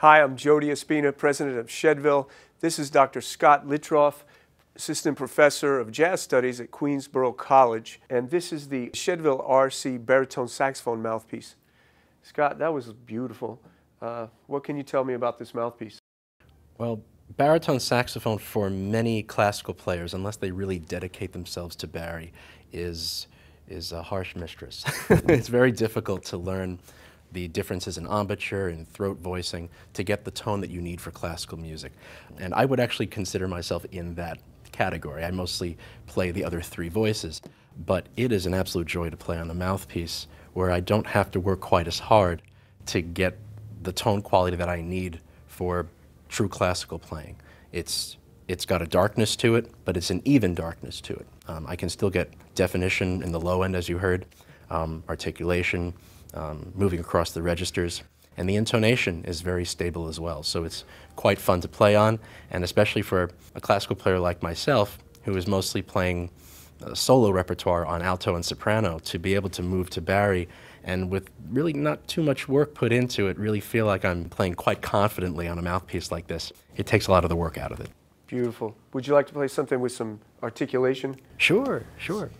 Hi, I'm Jody Espina, president of Chedeville. This is Dr. Scott Littroff, assistant professor of jazz studies at Queensborough College. And this is the Chedeville RC baritone saxophone mouthpiece. Scott, that was beautiful. What can you tell me about this mouthpiece? Well, baritone saxophone for many classical players, unless they really dedicate themselves to bari, is a harsh mistress. It's very difficult to learn the differences in embouchure and throat voicing to get the tone that you need for classical music. And I would actually consider myself in that category. I mostly play the other three voices, but it is an absolute joy to play on the mouthpiece where I don't have to work quite as hard to get the tone quality that I need for true classical playing. It's got a darkness to it, but it's an even darkness to it. I can still get definition in the low end, as you heard, articulation, moving across the registers, and the intonation is very stable as well. So it's quite fun to play on, and especially for a classical player like myself, who is mostly playing solo repertoire on alto and soprano, to be able to move to bari and with really not too much work put into it, really feel like I'm playing quite confidently on a mouthpiece like this. It takes a lot of the work out of it. Beautiful. Would you like to play something with some articulation? Sure, sure.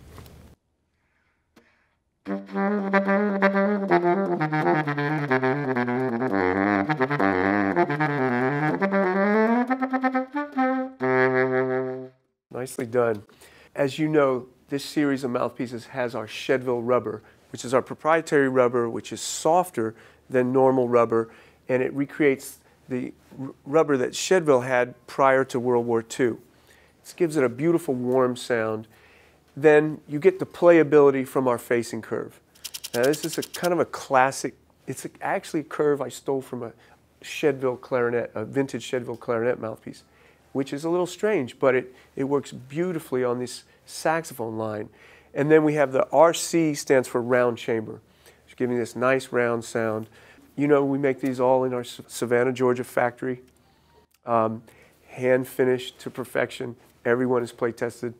Nicely done. As you know, this series of mouthpieces has our Chedeville rubber, which is our proprietary rubber, which is softer than normal rubber, and it recreates the rubber that Chedeville had prior to World War II. This gives it a beautiful warm sound. Then you get the playability from our facing curve. Now this is kind of a classic, it's actually a curve I stole from a Chedeville clarinet, a vintage Chedeville clarinet mouthpiece, which is a little strange, but it works beautifully on this saxophone line. And then we have the RC, stands for round chamber, which is giving this nice round sound. You know, we make these all in our Savannah, Georgia factory, hand finished to perfection. Everyone is play tested.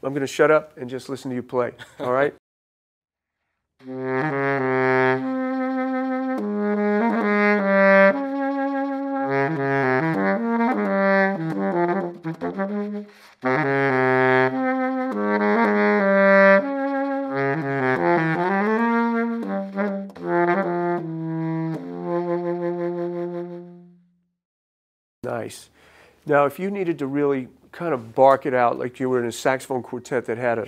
I'm going to shut up and just listen to you play, all right? Nice. Now, if you needed to really kind of bark it out like you were in a saxophone quartet that had a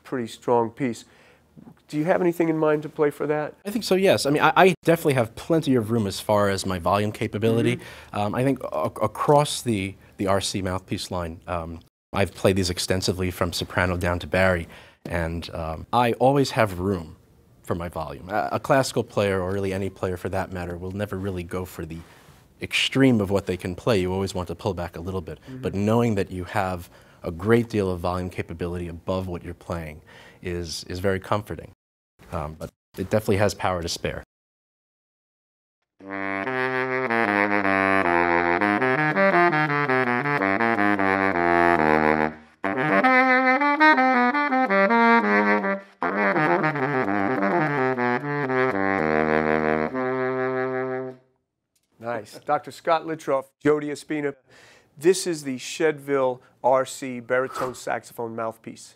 pretty strong piece, do you have anything in mind to play for that? I think so, yes. I mean, I definitely have plenty of room as far as my volume capability. I think across the RC mouthpiece line, I've played these extensively from soprano down to bari, and I always have room for my volume. A classical player, or really any player for that matter, will never really go for the extreme of what they can play. You always want to pull back a little bit. But knowing that you have a great deal of volume capability above what you're playing is very comforting. But it definitely has power to spare. Nice. Dr. Scott Littroff, Jody Espina. This is the Chedeville RC baritone saxophone mouthpiece.